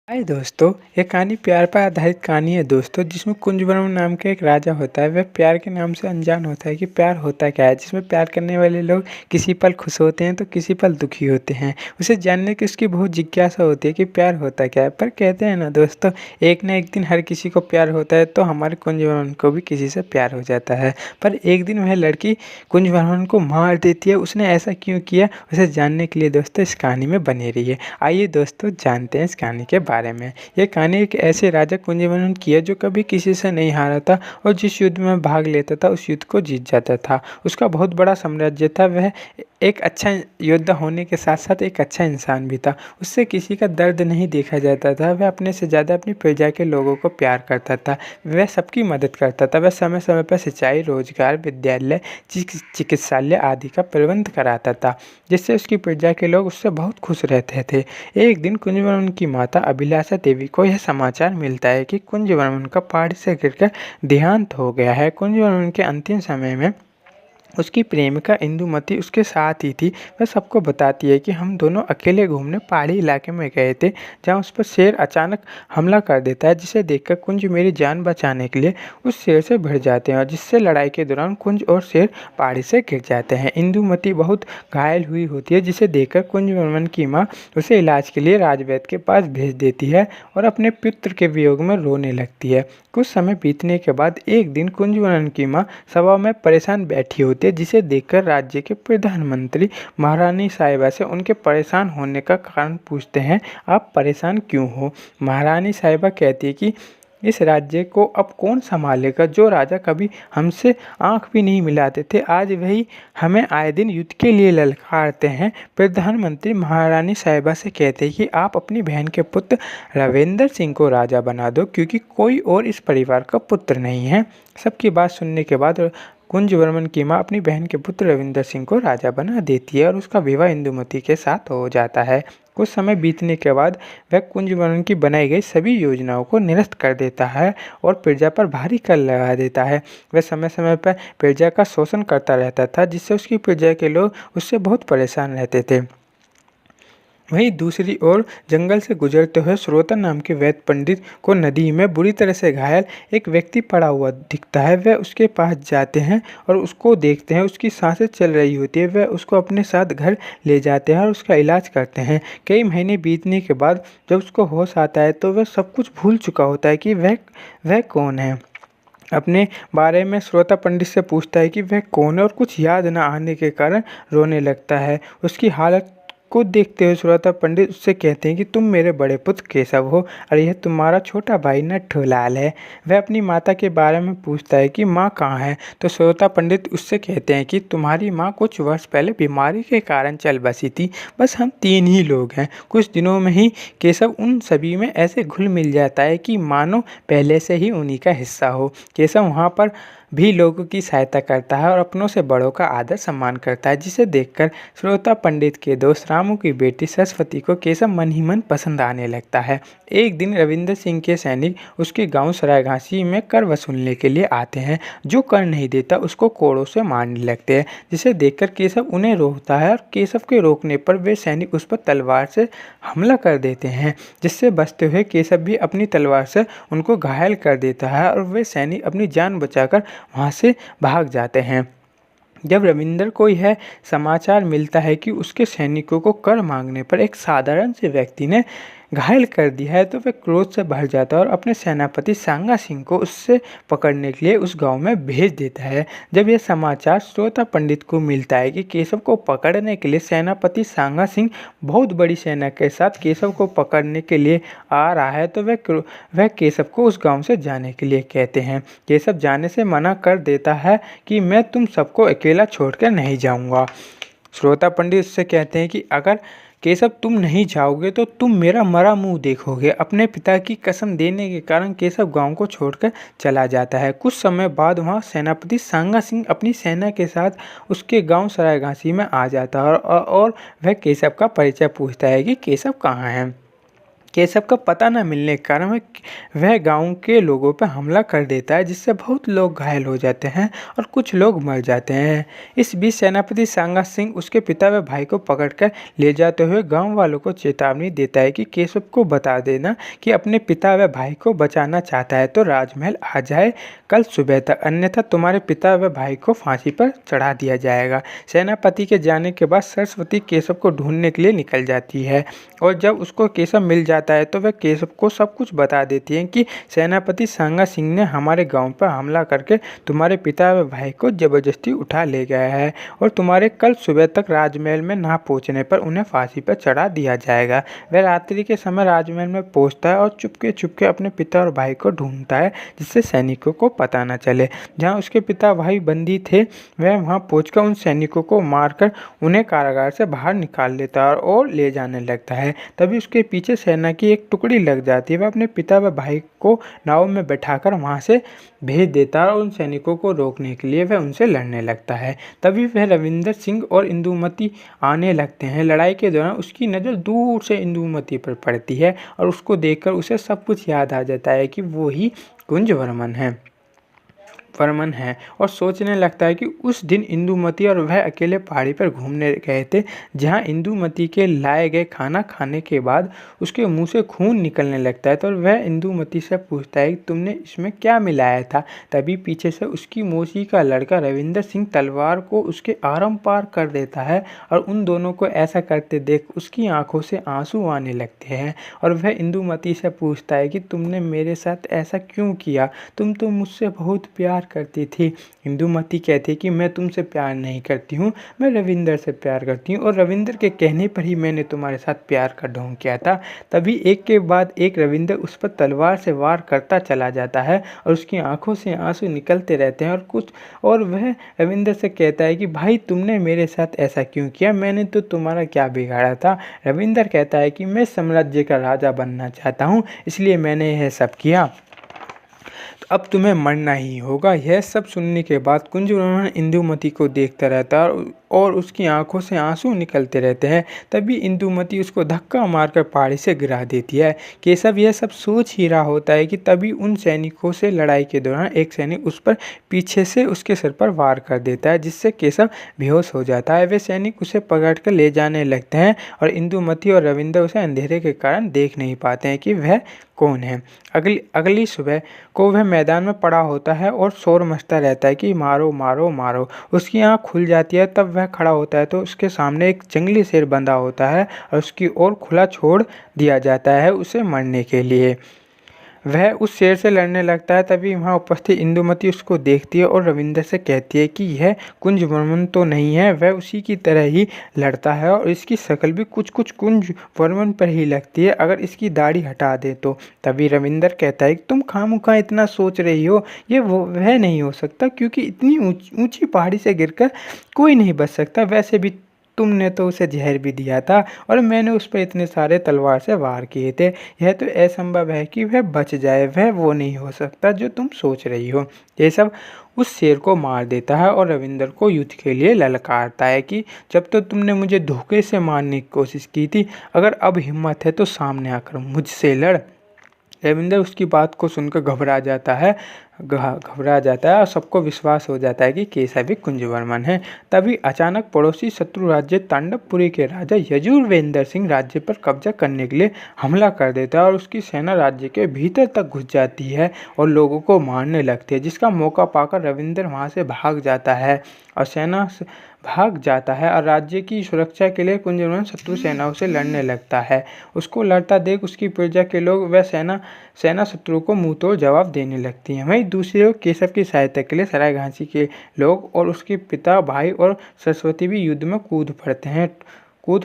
हाय दोस्तों, ये कहानी प्यार पर आधारित कहानी है दोस्तों। जिसमें कुंजवर्म नाम का एक राजा होता है। वह प्यार के नाम से अनजान होता है कि प्यार होता क्या है। जिसमें प्यार करने वाले लोग किसी पल खुश होते हैं तो किसी पल दुखी होते हैं। उसे जानने की उसकी बहुत जिज्ञासा होती है कि प्यार होता क्या है। पर कहते हैं ना दोस्तों, एक ना एक दिन हर किसी को प्यार होता है। तो हमारे कुंजवर्मन को भी किसी से प्यार हो जाता है। पर एक दिन वह लड़की कुंजवर्मन को मार देती है। उसने ऐसा क्यों किया, उसे जानने के लिए दोस्तों इस कहानी में बने रहिए। आइए दोस्तों जानते हैं इस कहानी के बारे में। यह कहानी एक ऐसे राजा कुंजवर्मन की है जो कभी किसी से नहीं हारा था और जिस युद्ध में भाग लेता था उस युद्ध को जीत जाता था। उसका बहुत बड़ा साम्राज्य था। वह एक अच्छा योद्धा होने के साथ साथ एक अच्छा इंसान भी था। उससे किसी का दर्द नहीं देखा जाता था। वह अपने से ज़्यादा अपनी प्रजा के लोगों को प्यार करता था। वह सबकी मदद करता था। वह समय समय पर सिंचाई, रोजगार, विद्यालय, चिकित्सालय आदि का प्रबंध कराता था, जिससे उसकी प्रजा के लोग उससे बहुत खुश रहते थे। एक दिन कुंजवर्मन की माता अभिलाषा देवी को यह समाचार मिलता है कि कुंजवर्मन का पहाड़ी से गिरकर देहांत हो गया है। कुंजवर्मन के अंतिम समय में उसकी प्रेमिका इंदुमती उसके साथ ही थी। वह सबको बताती है कि हम दोनों अकेले घूमने पहाड़ी इलाके में गए थे, जहाँ उस पर शेर अचानक हमला कर देता है। जिसे देखकर कुंज मेरी जान बचाने के लिए उस शेर से भिड़ जाते हैं और जिससे लड़ाई के दौरान कुंज और शेर पहाड़ी से गिर जाते हैं। इंदुमती बहुत घायल हुई होती है, जिसे देखकर कुंजवर्मन की माँ उसे इलाज के लिए राजवैद्य के पास भेज देती है और अपने पुत्र के वियोग में रोने लगती है। कुछ समय बीतने के बाद एक दिन कुंजवर्मन की माँ सभा में परेशान बैठी होती है, जिसे देखकर राज्य के प्रधानमंत्री महारानी साहिबा से उनके परेशान होने का कारण पूछते हैं। आप परेशान क्यों हो? महारानी साहिबा कहती है कि इस राज्य को अब कौन संभालेगा। जो राजा कभी हमसे आंख भी नहीं मिलाते थे, आज वही हमें आए दिन युद्ध के लिए ललकारते हैं। प्रधानमंत्री महारानी साहिबा से कहते हैं कि आप अपनी बहन के पुत्र रविंदर सिंह को राजा बना दो, क्योंकि कोई और इस परिवार का पुत्र नहीं है। सबकी बात सुनने के बाद कुंजवर्मन की माँ अपनी बहन के पुत्र रविंदर सिंह को राजा बना देती है और उसका विवाह इंदुमती के साथ हो जाता है। कुछ समय बीतने के बाद वह कुंजवर्मन की बनाई गई सभी योजनाओं को निरस्त कर देता है और प्रजा पर भारी कर लगा देता है। वह समय समय पर प्रजा का शोषण करता रहता था, जिससे उसकी प्रजा के लोग उससे बहुत परेशान रहते थे। वहीं दूसरी ओर जंगल से गुजरते हुए श्रोता नाम के वैद्य पंडित को नदी में बुरी तरह से घायल एक व्यक्ति पड़ा हुआ दिखता है। वह उसके पास जाते हैं और उसको देखते हैं। उसकी सांसें चल रही होती है। वह उसको अपने साथ घर ले जाते हैं और उसका इलाज करते हैं। कई महीने बीतने के बाद जब उसको होश आता है तो वह सब कुछ भूल चुका होता है कि वह कौन है। अपने बारे में श्रोता पंडित से पूछता है कि वह कौन है और कुछ याद न आने के कारण रोने लगता है। उसकी हालत को देखते हुए श्रोता पंडित उससे कहते हैं कि तुम मेरे बड़े पुत्र केशव हो और यह तुम्हारा छोटा भाई नट्ठूलाल है। वह अपनी माता के बारे में पूछता है कि माँ कहाँ है, तो श्रोता पंडित उससे कहते हैं कि तुम्हारी माँ कुछ वर्ष पहले बीमारी के कारण चल बसी थी। बस हम 3 ही लोग हैं। कुछ दिनों में ही केशव उन सभी में ऐसे घुल मिल जाता है कि मानो पहले से ही उन्हीं का हिस्सा हो। केशव वहाँ पर भी लोगों की सहायता करता है और अपनों से बड़ों का आदर सम्मान करता है, जिसे देखकर श्रोता पंडित के दोस्त रामू की बेटी सरस्वती को केशव मन ही मन पसंद आने लगता है। एक दिन रविंदर सिंह के सैनिक उसके गांव सरायघासी में कर वसूलने के लिए आते हैं। जो कर नहीं देता उसको कोड़ों से मारने लगते हैं, जिसे देखकर केशव उन्हें रोकता है और केशव के रोकने पर वे सैनिक उस पर तलवार से हमला कर देते हैं, जिससे बचते हुए केशव भी अपनी तलवार से उनको घायल कर देता है और वे सैनिक अपनी जान बचाकर वहाँ से भाग जाते हैं। जब रविंदर को यह समाचार मिलता है कि उसके सैनिकों को कर मांगने पर एक साधारण से व्यक्ति ने घायल कर दिया है, तो वह क्रोध से भर जाता है और अपने सेनापति सांगा सिंह को उससे पकड़ने के लिए उस गांव में भेज देता है। जब यह समाचार श्रोता पंडित को मिलता है कि केशव को पकड़ने के लिए सेनापति सांगा सिंह बहुत बड़ी सेना के साथ केशव को पकड़ने के लिए आ रहा है, तो वह केशव को उस गाँव से जाने के लिए कहते हैं। केशव जाने से मना कर देता है कि मैं तुम सबको अकेला छोड़कर नहीं जाऊँगा। श्रोता पंडित उससे कहते हैं कि अगर केशव तुम नहीं जाओगे तो तुम मेरा मरा मुंह देखोगे। अपने पिता की कसम देने के कारण केशव गांव को छोड़कर चला जाता है। कुछ समय बाद वहां सेनापति सांगा सिंह अपनी सेना के साथ उसके गांव सरायघासी में आ जाता है और वह केशव का परिचय पूछता है कि केशव कहाँ है। केशव का पता न मिलने के कारण वह गांव के लोगों पर हमला कर देता है, जिससे बहुत लोग घायल हो जाते हैं और कुछ लोग मर जाते हैं। इस बीच सेनापति सांगा सिंह उसके पिता व भाई को पकड़कर ले जाते हुए गांव वालों को चेतावनी देता है कि केशव को बता देना कि अपने पिता व भाई को बचाना चाहता है तो राजमहल आ जाए कल सुबह तक, अन्यथा तुम्हारे पिता व भाई को फांसी पर चढ़ा दिया जाएगा। सेनापति के जाने के बाद सरस्वती केशव को ढूंढने के लिए निकल जाती है और जब उसको केशव मिल जाता है तो वह केशव को सब कुछ बता देती है कि सेनापति सांगा सिंह ने हमारे गांव पर हमला करके तुम्हारे पिता व भाई को जबरदस्ती उठा ले गया है और तुम्हारे कल सुबह तक राजमहल में ना पहुंचने पर उन्हें फांसी पर चढ़ा दिया जाएगा। वह रात्रि के समय राजमहल में पहुंचता है और चुपके चुपके अपने पिता और भाई को ढूंढता है, जिससे सैनिकों को पता न चले। जहाँ उसके पिता भाई बंदी थे वह वहाँ पहुँचकर उन सैनिकों को मारकर उन्हें कारागार से बाहर निकाल लेता है और ले जाने लगता है। तभी उसके पीछे सेना की एक टुकड़ी लग जाती है। वह अपने पिता व भाई को नाव में बैठाकर वहाँ से भेज देता है और उन सैनिकों को रोकने के लिए वह उनसे लड़ने लगता है। तभी वह रविंदर सिंह और इंदुमती आने लगते हैं। लड़ाई के दौरान उसकी नज़र दूर से इंदुमती पर पड़ती है और उसको देखकर उसे सब कुछ याद आ जाता है कि वो ही कुंजवर्मन है और सोचने लगता है कि उस दिन इंदुमती और वह अकेले पहाड़ी पर घूमने गए थे, जहां इंदुमती के लाए गए खाना खाने के बाद उसके मुंह से खून निकलने लगता है। तो वह इंदुमती से पूछता है कि तुमने इसमें क्या मिलाया था। तभी पीछे से उसकी मौसी का लड़का रविंदर सिंह तलवार को उसके आरम पार कर देता है और उन दोनों को ऐसा करते देख उसकी आंखों से आंसू आने लगते हैं और वह इंदुमती से पूछता है कि तुमने मेरे साथ ऐसा क्यों किया, तुम तो मुझसे बहुत प्यार करती थी। इंदुमती कहती कि मैं तुमसे प्यार नहीं करती हूँ, मैं रविंदर से प्यार करती हूँ और रविंदर के कहने पर ही मैंने तुम्हारे साथ प्यार का ढोंग किया था। तभी एक के बाद एक रविंदर उस पर तलवार से वार करता चला जाता है और उसकी आंखों से आंसू निकलते रहते हैं और वह रविंदर से कहता है कि भाई तुमने मेरे साथ ऐसा क्यों किया, मैंने तो तुम्हारा क्या बिगाड़ा था। रविंदर कहता है कि मैं साम्राज्य का राजा बनना चाहता हूँ, इसलिए मैंने यह सब किया, अब तुम्हें मरना ही होगा। यह सब सुनने के बाद कुंजवर्मन इंदुमती को देखता रहता है और उसकी आंखों से आंसू निकलते रहते हैं। तभी इंदुमती उसको धक्का मारकर पहाड़ी से गिरा देती है। केशव यह सब सोच ही रहा होता है कि तभी उन सैनिकों से लड़ाई के दौरान एक सैनिक उस पर पीछे से उसके सिर पर वार कर देता है, जिससे केशव बेहोश हो जाता है। वे सैनिक उसे पकड़कर ले जाने लगते हैं और इंदुमती और रविंदर उसे अंधेरे के कारण देख नहीं पाते हैं कि वह कौन है। अगली सुबह को वह मैदान में पड़ा होता है और शोर मचता रहता है कि मारो मारो मारो। उसकी आँख खुल जाती है, तब वह खड़ा होता है तो उसके सामने एक जंगली शेर बंधा होता है और उसकी ओर खुला छोड़ दिया जाता है उसे मरने के लिए। वह उस शेर से लड़ने लगता है। तभी वहाँ उपस्थित इंदुमती उसको देखती है और रविंदर से कहती है कि यह कुंजवर्मन तो नहीं है, वह उसी की तरह ही लड़ता है और इसकी शक्ल भी कुछ कुछ कुंजवर्मन पर ही लगती है, अगर इसकी दाढ़ी हटा दे तो। तभी रविंदर कहता है कि तुम खामखा इतना सोच रही हो, ये वह नहीं हो सकता क्योंकि इतनी ऊंची पहाड़ी से गिरकर कोई नहीं बच सकता। वैसे भी तुमने तो उसे जहर भी दिया था और मैंने उस पर इतने सारे तलवार से वार किए थे। यह तो असंभव है कि वह बच जाए, वह वो नहीं हो सकता जो तुम सोच रही हो। ये सब उस शेर को मार देता है और रविंदर को युद्ध के लिए ललकारता है कि जब तो तुमने मुझे धोखे से मारने की कोशिश की थी, अगर अब हिम्मत है तो सामने आकर मुझसे लड़। रविंदर उसकी बात को सुनकर घबरा जाता है और सबको विश्वास हो जाता है कि केशव ही कुंजवर्मन है। तभी अचानक पड़ोसी शत्रु राज्य तांडवपुरी के राजा यजुर्वेंद्र सिंह राज्य पर कब्जा करने के लिए हमला कर देता है और उसकी सेना राज्य के भीतर तक घुस जाती है और लोगों को मारने लगती है, जिसका मौका पाकर रविंदर वहां से भाग जाता है और राज्य की सुरक्षा के लिए कुंजवर्मन शत्रु सेनाओं से लड़ने लगता है। उसको लड़ता देख उसकी प्रजा के लोग वह सेना शत्रु को मुंह तोड़ जवाब देने लगती है। वहीं दूसरी ओर केशव की सहायता के लिए सरायघाटी के लोग और उसके पिता भाई और सरस्वती भी युद्ध में कूद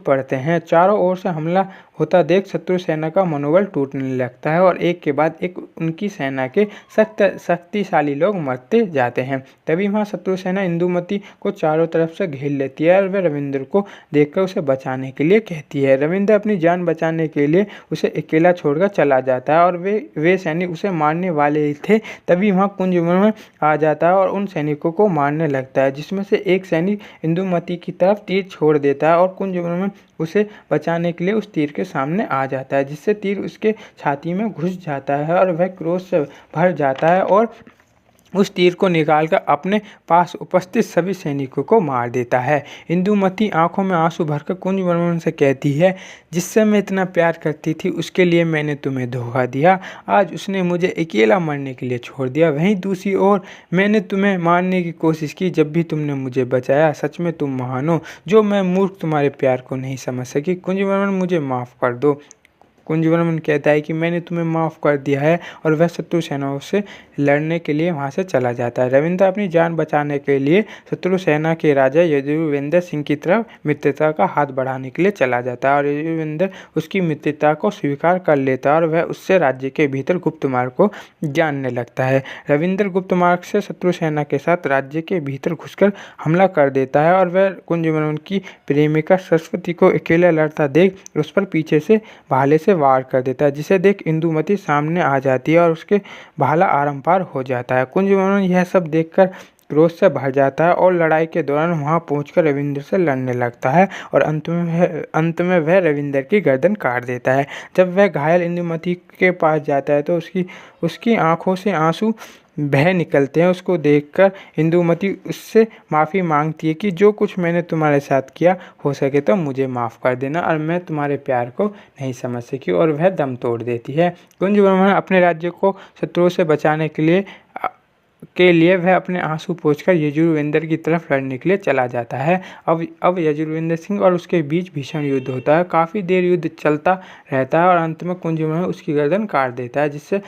पड़ते हैं। चारों ओर से हमला होता देख शत्रु सेना का मनोबल टूटने लगता है और एक के बाद एक उनकी सेना के शक्तिशाली लोग मरते जाते हैं। तभी वहाँ शत्रु सेना इंदुमती को चारों तरफ से घेर लेती है और वह रविंदर को देखकर उसे बचाने के लिए कहती है। रविंदर अपनी जान बचाने के लिए उसे अकेला छोड़कर चला जाता है और वे सैनिक उसे मारने वाले ही थे। तभी वहाँ कुंजवर्मन आ जाता है और उन सैनिकों को मारने लगता है, जिसमें से एक सैनिक इंदुमती की तरफ तीर छोड़ देता है और कुंजवर्मन कुंजवर्मन उसे बचाने के लिए उस तीर के सामने आ जाता है, जिससे तीर उसके छाती में घुस जाता है और वह क्रोध से भर जाता है और उस तीर को निकालकर अपने पास उपस्थित सभी सैनिकों को मार देता है। इंदुमती आंखों में आंसू भरकर कुंजवर्मन से कहती है, जिससे मैं इतना प्यार करती थी उसके लिए मैंने तुम्हें धोखा दिया। आज उसने मुझे अकेला मरने के लिए छोड़ दिया। वहीं दूसरी ओर मैंने तुम्हें मारने की कोशिश की, जब भी तुमने मुझे बचाया। सच में तुम महान हो, जो मैं मूर्ख तुम्हारे प्यार को नहीं समझ सकी। कुंजवर्मन मुझे माफ़ कर दो। कुंजवर्मन कहता है कि मैंने तुम्हें माफ़ कर दिया है और वह शत्रु सेनाओं से लड़ने के लिए वहां से चला जाता है। रविंद्र अपनी जान बचाने के लिए शत्रु सेना के राजा यजुवेंद्र सिंह की तरफ मित्रता का हाथ बढ़ाने के लिए चला जाता है और यजुवेंद्र उसकी मित्रता को स्वीकार कर लेता है और वह उससे राज्य के भीतर गुप्त मार्ग को जानने लगता है। रविंद्र गुप्त मार्ग से शत्रु सेना के साथ राज्य के भीतर घुसकर हमला कर देता है और वह कुंजवर्मन की प्रेमिका सरस्वती को अकेला लड़ता देख उस पर पीछे से भाले से वार कर देता है, जिसे देख इंदुमती सामने आ जाती है और उसके भाला आरंपार हो जाता है। कुंजवर्मन यह सब देखकर क्रोध से भर जाता है और लड़ाई के दौरान वहां पहुंचकर रविंद्र से लड़ने लगता है और अंत में वह रविंद्र की गर्दन काट देता है। जब वह घायल इंदुमती के पास जाता है तो उसकी आंखों से आंसू बह निकलते हैं। उसको देखकर इंदुमती उससे माफ़ी मांगती है कि जो कुछ मैंने तुम्हारे साथ किया, हो सके तो मुझे माफ़ कर देना और मैं तुम्हारे प्यार को नहीं समझ सकी, और वह दम तोड़ देती है। कुंजवर्मन अपने राज्य को शत्रुओं से बचाने के लिए वह अपने आंसू पोंछकर यजुवेंद्र की तरफ लड़ने के लिए चला जाता है। अब यजुवेंद्र सिंह और उसके बीच भीषण युद्ध होता है। काफ़ी देर युद्ध चलता रहता है और अंत में कुंजवर्मन उसकी गर्दन काट देता है, जिससे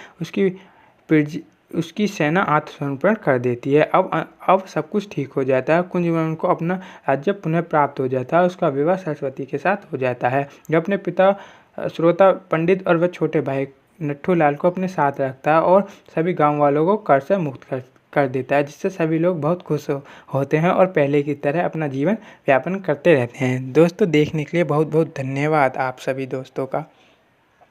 उसकी सेना आत्मसमर्पण कर देती है। अब सब कुछ ठीक हो जाता है। कुंजवर्मन को अपना राज्य पुनः प्राप्त हो जाता है। उसका विवाह सरस्वती के साथ हो जाता है, जो अपने पिता श्रोता पंडित और वह छोटे भाई नट्ठूलाल को अपने साथ रखता है और सभी गांव वालों को कर से मुक्त कर देता है, जिससे सभी लोग बहुत खुश होते हैं और पहले की तरह अपना जीवन यापन करते रहते हैं। दोस्तों, देखने के लिए बहुत बहुत धन्यवाद आप सभी दोस्तों का।